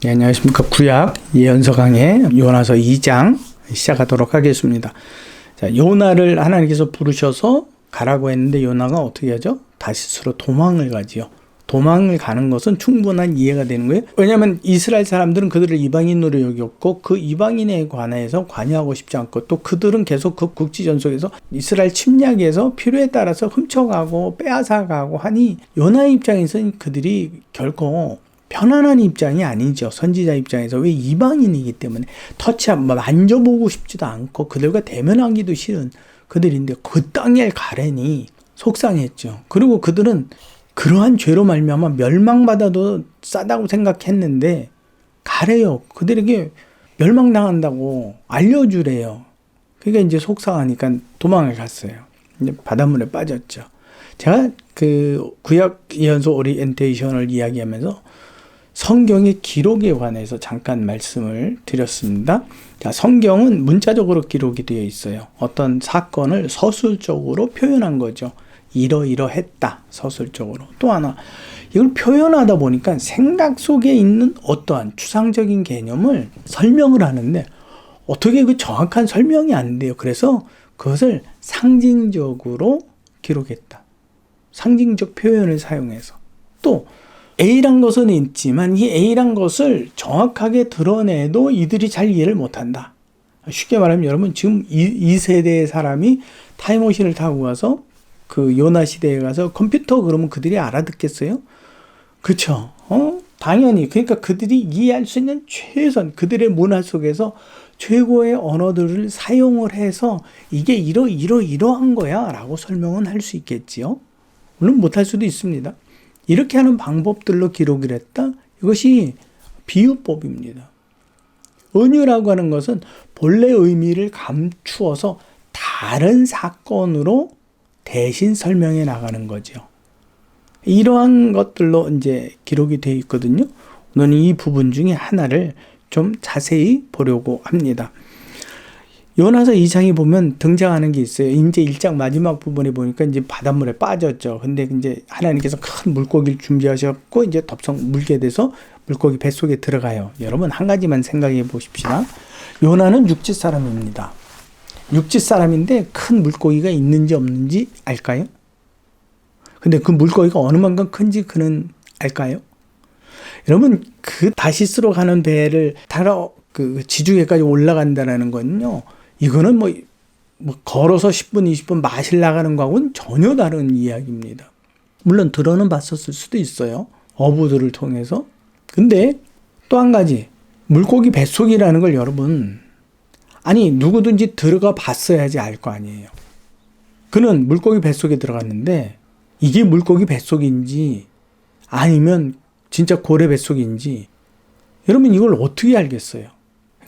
네, 안녕하십니까. 구약 예언서 강의 요나서 2장 시작하도록 하겠습니다. 자, 요나를 하나님께서 부르셔서 가라고 했는데 요나가 어떻게 하죠? 다시스로 도망을 가지요. 도망을 가는 것은 충분한 이해가 되는 거예요. 왜냐하면 이스라엘 사람들은 그들을 이방인으로 여겼고 그 이방인에 관해서 관여하고 싶지 않고 또 그들은 계속 그 국지전 속에서 이스라엘 침략에서 필요에 따라서 훔쳐가고 빼앗아가고 하니 요나의 입장에서는 그들이 결코 편안한 입장이 아니죠. 선지자 입장에서. 왜? 이방인이기 때문에 만져보고 싶지도 않고 그들과 대면하기도 싫은 그들인데 그 땅에 가려니 속상했죠. 그리고 그들은 그러한 죄로 말미암아 멸망받아도 싸다고 생각했는데 가래요. 그들에게 멸망당한다고 알려주래요. 그러니까 이제 속상하니까 도망을 갔어요. 이제 바닷물에 빠졌죠. 제가 그 구약 예언서 오리엔테이션을 이야기하면서 성경의 기록에 관해서 잠깐 말씀을 드렸습니다. 자, 성경은 문자적으로 기록이 되어 있어요. 어떤 사건을 서술적으로 표현한 거죠. 이러이러했다. 서술적으로. 또 하나, 이걸 표현하다 보니까 생각 속에 있는 어떠한 추상적인 개념을 설명을 하는데 어떻게 그 정확한 설명이 안 돼요. 그래서 그것을 상징적으로 기록했다. 상징적 표현을 사용해서. 또 A란 것은 있지만 이 A란 것을 정확하게 드러내도 이들이 잘 이해를 못한다. 쉽게 말하면 여러분 지금 이 세대의 사람이 타임머신을 타고 가서 그 요나 시대에 가서 컴퓨터 그러면 그들이 알아듣겠어요? 그렇죠. 당연히. 그러니까 그들이 이해할 수 있는 최선, 그들의 문화 속에서 최고의 언어들을 사용을 해서 이게 이러한 거야 라고 설명은 할 수 있겠지요. 물론 못할 수도 있습니다. 이렇게 하는 방법들로 기록을 했다. 이것이 비유법입니다. 은유라고 하는 것은 본래 의미를 감추어서 다른 사건으로 대신 설명해 나가는 거죠. 이러한 것들로 이제 기록이 되어 있거든요. 오늘 이 부분 중에 하나를 좀 자세히 보려고 합니다. 요나서 2장에 보면 등장하는 게 있어요. 이제 1장 마지막 부분에 보니까 이제 바닷물에 빠졌죠. 근데 이제 하나님께서 큰 물고기를 준비하셨고 이제 덥석 물게 돼서 물고기 뱃속에 들어가요. 여러분 한 가지만 생각해 보십시다. 요나는 육지 사람입니다. 육지 사람인데 큰 물고기가 있는지 없는지 알까요? 근데 그 물고기가 어느 만큼 큰지 그는 알까요? 여러분 그 다시스로 가는 배를 타러 그 지중해까지 올라간다는 건요. 이거는 뭐 걸어서 10분, 20분 마실 나가는 거하고는 전혀 다른 이야기입니다. 물론 들어는 봤었을 수도 있어요. 어부들을 통해서. 근데 또 한 가지. 물고기 뱃속이라는 걸 여러분, 아니 누구든지 들어가 봤어야지 알 거 아니에요. 그는 물고기 뱃속에 들어갔는데 이게 물고기 뱃속인지 아니면 진짜 고래 뱃속인지 여러분 이걸 어떻게 알겠어요?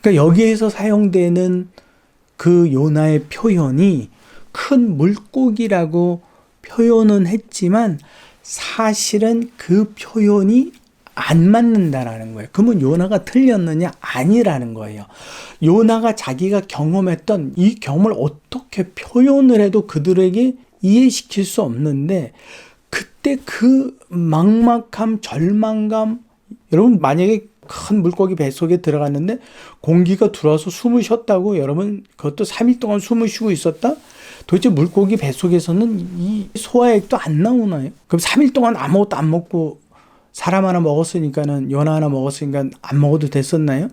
그러니까 여기에서 사용되는 그 요나의 표현이 큰 물고기라고 표현은 했지만 사실은 그 표현이 안 맞는다라는 거예요. 그러면 요나가 틀렸느냐? 아니라는 거예요. 요나가 자기가 경험했던 이 경험을 어떻게 표현을 해도 그들에게 이해시킬 수 없는데 그때 그 막막함, 절망감, 여러분 만약에 큰 물고기 뱃속에 들어갔는데 공기가 들어와서 숨을 쉬었다고 여러분 그것도 3일 동안 숨을 쉬고 있었다? 도대체 물고기 뱃속에서는 이 소화액도 안 나오나요? 그럼 3일 동안 아무것도 안 먹고 사람 하나 먹었으니까는 요나 하나 먹었으니까 안 먹어도 됐었나요?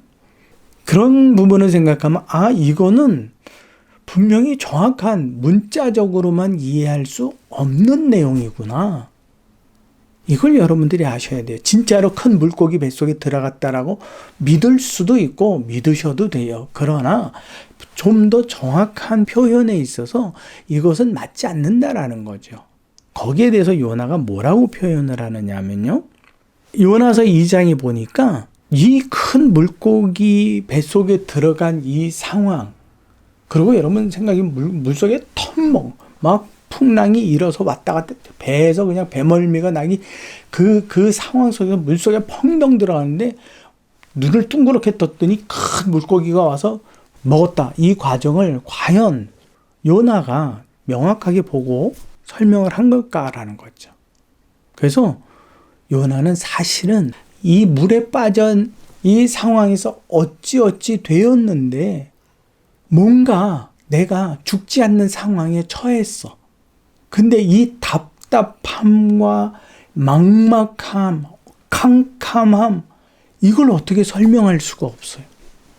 그런 부분을 생각하면 이거는 분명히 정확한 문자적으로만 이해할 수 없는 내용이구나. 이걸 여러분들이 아셔야 돼요. 진짜로 큰 물고기 뱃속에 들어갔다라고 믿을 수도 있고 믿으셔도 돼요. 그러나 좀 더 정확한 표현에 있어서 이것은 맞지 않는다라는 거죠. 거기에 대해서 요나가 뭐라고 표현을 하느냐면요. 요나서 2장에 보니까 이 큰 물고기 뱃속에 들어간 이 상황, 그리고 여러분 생각해 물속에 텀벙 막 풍랑이 일어서 왔다 갔다 배에서 그냥 배멀미가 나기 그 상황 속에서 물속에 펑덩 들어가는데 눈을 둥그렇게 떴더니 큰 물고기가 와서 먹었다. 이 과정을 과연 요나가 명확하게 보고 설명을 한 걸까라는 거죠. 그래서 요나는 사실은 이 물에 빠진 이 상황에서 어찌어찌 되었는데 뭔가 내가 죽지 않는 상황에 처했어. 근데 이 답답함과 막막함, 캄캄함, 이걸 어떻게 설명할 수가 없어요.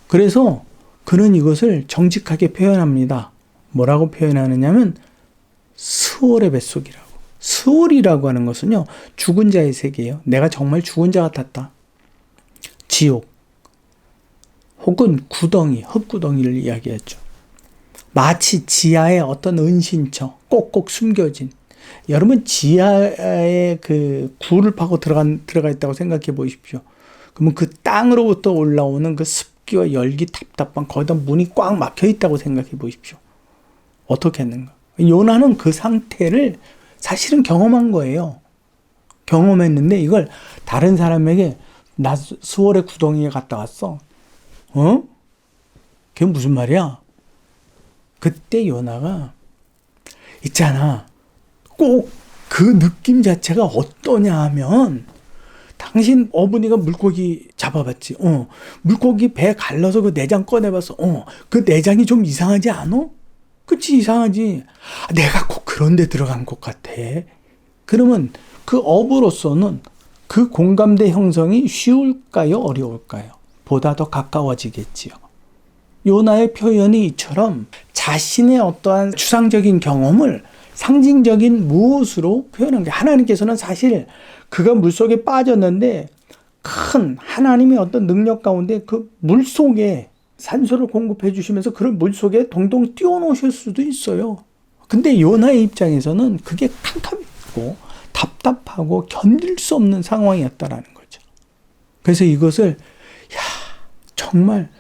그래서 그는 이것을 정직하게 표현합니다. 뭐라고 표현하느냐면 스월의 뱃속이라고. 스월이라고 하는 것은요, 죽은 자의 세계예요. 내가 정말 죽은 자 같았다. 지옥 혹은 구덩이, 흙구덩이를 이야기했죠. 마치 지하에 어떤 은신처, 꼭꼭 숨겨진, 여러분 지하에 그 굴을 파고 들어가 있다고 생각해 보십시오. 그러면 그 땅으로부터 올라오는 그 습기와 열기, 답답한, 거기다 문이 꽉 막혀 있다고 생각해 보십시오. 어떻게 했는가? 요나는 그 상태를 사실은 경험한 거예요. 경험했는데 이걸 다른 사람에게 나 수월의 구덩이에 갔다 왔어. 그게 무슨 말이야? 그때 요나가 있잖아. 꼭 그 느낌 자체가 어떠냐 하면, 당신 어머니가 물고기 잡아봤지. 물고기 배 갈라서 그 내장 꺼내봤어. 그 내장이 좀 이상하지 않아? 그치, 이상하지. 내가 꼭 그런 데 들어간 것 같아. 그러면 그 어부로서는 그 공감대 형성이 쉬울까요? 어려울까요? 보다 더 가까워지겠지요. 요나의 표현이 이처럼 자신의 어떠한 추상적인 경험을 상징적인 무엇으로 표현한 게, 하나님께서는 사실 그가 물속에 빠졌는데 큰 하나님의 어떤 능력 가운데 그 물속에 산소를 공급해 주시면서 그를 물속에 동동 띄워놓으실 수도 있어요. 근데 요나의 입장에서는 그게 캄캄했고 답답하고 견딜 수 없는 상황이었다라는 거죠. 그래서 이것을 정말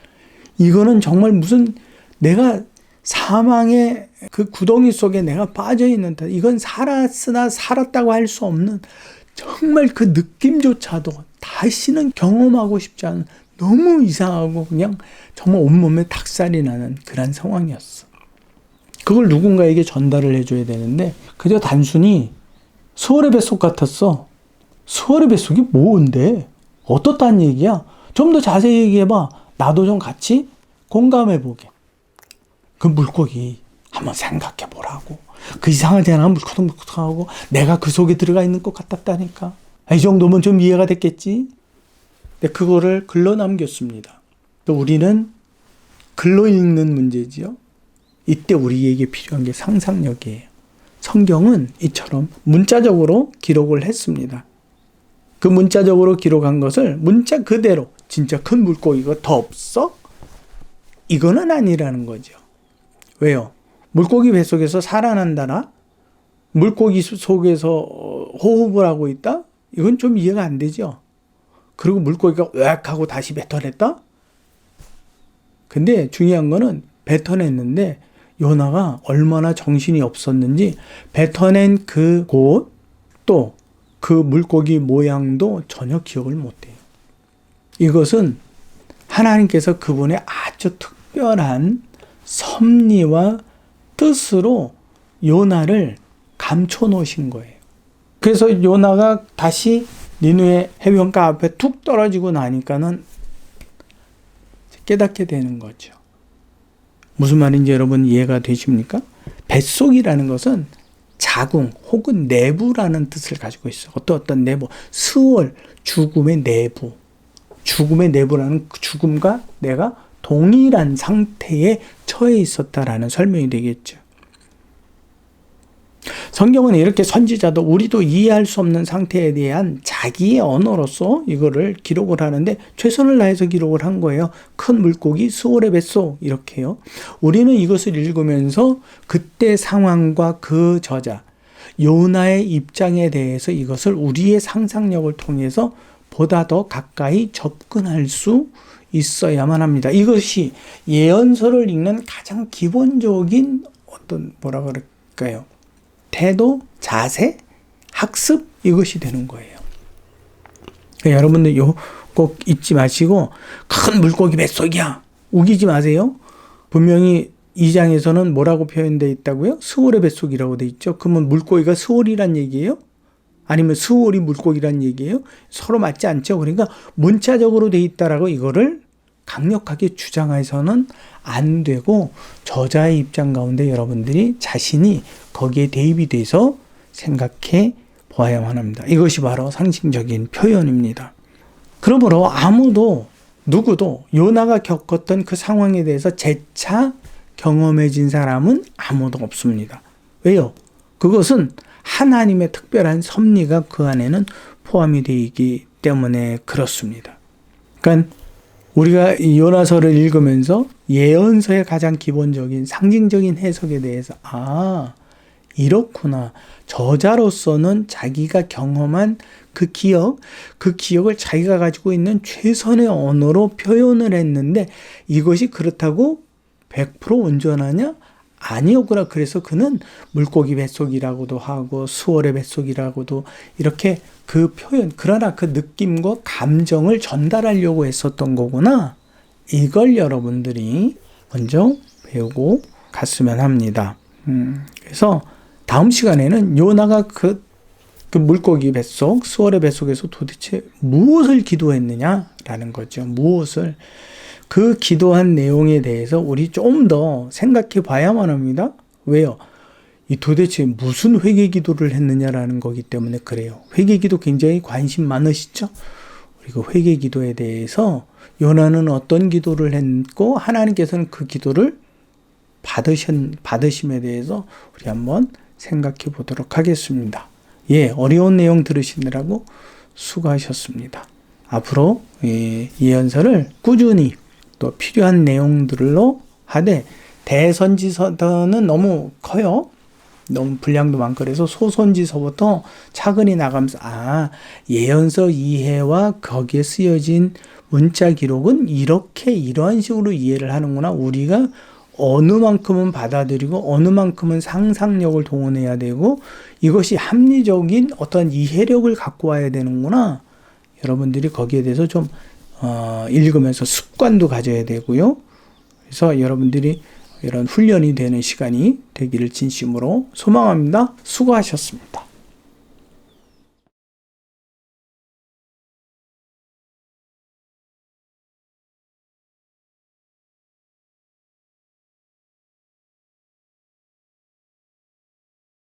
이거는 정말 무슨 내가 사망의 그 구덩이 속에 내가 빠져 있는다. 이건 살았으나 살았다고 할 수 없는, 정말 그 느낌조차도 다시는 경험하고 싶지 않은, 너무 이상하고 그냥 정말 온몸에 닭살이 나는 그런 상황이었어. 그걸 누군가에게 전달을 해줘야 되는데 그저 단순히 수월의 뱃속 같았어. 수월의 뱃속이 뭔데? 어떻다는 얘기야? 좀 더 자세히 얘기해봐. 나도 좀 같이 공감해보게. 그 물고기 한번 생각해보라고. 그 이상하잖아. 물컹물컹하고 내가 그 속에 들어가 있는 것 같았다니까. 이 정도면 좀 이해가 됐겠지? 근데 그거를 글로 남겼습니다. 또 우리는 글로 읽는 문제지요. 이때 우리에게 필요한 게 상상력이에요. 성경은 이처럼 문자적으로 기록을 했습니다. 그 문자적으로 기록한 것을 문자 그대로, 진짜 큰 물고기가 더 없어? 이거는 아니라는 거죠. 왜요? 물고기 뱃속에서 살아난다나? 물고기 속에서 호흡을 하고 있다? 이건 좀 이해가 안 되죠. 그리고 물고기가 으악 하고 다시 뱉어냈다? 근데 중요한 거는 뱉어냈는데 요나가 얼마나 정신이 없었는지 뱉어낸 그 곳, 또 그 물고기 모양도 전혀 기억을 못해요. 이것은 하나님께서 그분의 아주 특별한 섭리와 뜻으로 요나를 감춰 놓으신 거예요. 그래서 요나가 다시 니느웨 해변가 앞에 툭 떨어지고 나니까는 깨닫게 되는 거죠. 무슨 말인지 여러분 이해가 되십니까? 뱃속이라는 것은 자궁 혹은 내부라는 뜻을 가지고 있어요. 어떤 내부, 스월, 죽음의 내부. 죽음의 내부라는 그 죽음과 내가 동일한 상태에 처해 있었다라는 설명이 되겠죠. 성경은 이렇게 선지자도 우리도 이해할 수 없는 상태에 대한 자기의 언어로서 이거를 기록을 하는데 최선을 다해서 기록을 한 거예요. 큰 물고기, 스월의 뱃속, 이렇게요. 우리는 이것을 읽으면서 그때 상황과 그 저자 요나의 입장에 대해서 이것을 우리의 상상력을 통해서 보다 더 가까이 접근할 수 있어야만 합니다. 이것이 예언서를 읽는 가장 기본적인 어떤 뭐라 그럴까요? 태도, 자세, 학습, 이것이 되는 거예요. 그러니까 여러분들 꼭 잊지 마시고 큰 물고기 뱃속이야 우기지 마세요. 분명히 2장에서는 뭐라고 표현되어 있다고요? 스월의 뱃속이라고 되어 있죠. 그러면 물고기가 스월이란 얘기예요? 아니면 스월이 물고기란 얘기예요? 서로 맞지 않죠. 그러니까 문자적으로 돼 있다라고 이거를 강력하게 주장해서는 안 되고, 저자의 입장 가운데 여러분들이 자신이 거기에 대입이 돼서 생각해 보아야만 합니다. 이것이 바로 상징적인 표현입니다. 그러므로 누구도 요나가 겪었던 그 상황에 대해서 재차 경험해진 사람은 아무도 없습니다. 왜요? 그것은 하나님의 특별한 섭리가 그 안에는 포함이 되어 있기 때문에 그렇습니다. 그러니까 우리가 이 요나서를 읽으면서 예언서의 가장 기본적인 상징적인 해석에 대해서 이렇구나. 저자로서는 자기가 경험한 그 기억을 자기가 가지고 있는 최선의 언어로 표현을 했는데 이것이 그렇다고 100% 온전하냐? 아니었구나. 그래서 그는 물고기 뱃속이라고도 하고 수월의 뱃속이라고도 이렇게 그 표현, 그러나 그 느낌과 감정을 전달하려고 했었던 거구나. 이걸 여러분들이 먼저 배우고 갔으면 합니다. 그래서 다음 시간에는 요나가 그 물고기 뱃속, 수월의 뱃속에서 도대체 무엇을 기도했느냐라는 거죠. 무엇을. 그 기도한 내용에 대해서 우리 좀 더 생각해 봐야만 합니다. 왜요? 이 도대체 무슨 회개 기도를 했느냐라는 거기 때문에 그래요. 회개 기도 굉장히 관심 많으시죠? 그리고 회개 기도에 대해서 요나는 어떤 기도를 했고 하나님께서는 그 기도를 받으심에 대해서 우리 한번 생각해 보도록 하겠습니다. 어려운 내용 들으시느라고 수고하셨습니다. 앞으로 예언서를 꾸준히 또 필요한 내용들로 하되, 대선지서는 너무 커요. 너무 분량도 많고 그래서 소선지서부터 차근히 나가면서 예언서 이해와 거기에 쓰여진 문자 기록은 이러한 식으로 이해를 하는구나. 우리가 어느 만큼은 받아들이고 어느 만큼은 상상력을 동원해야 되고 이것이 합리적인 어떤 이해력을 갖고 와야 되는구나. 여러분들이 거기에 대해서 좀 읽으면서 습관도 가져야 되고요. 그래서 여러분들이 이런 훈련이 되는 시간이 되기를 진심으로 소망합니다. 수고하셨습니다.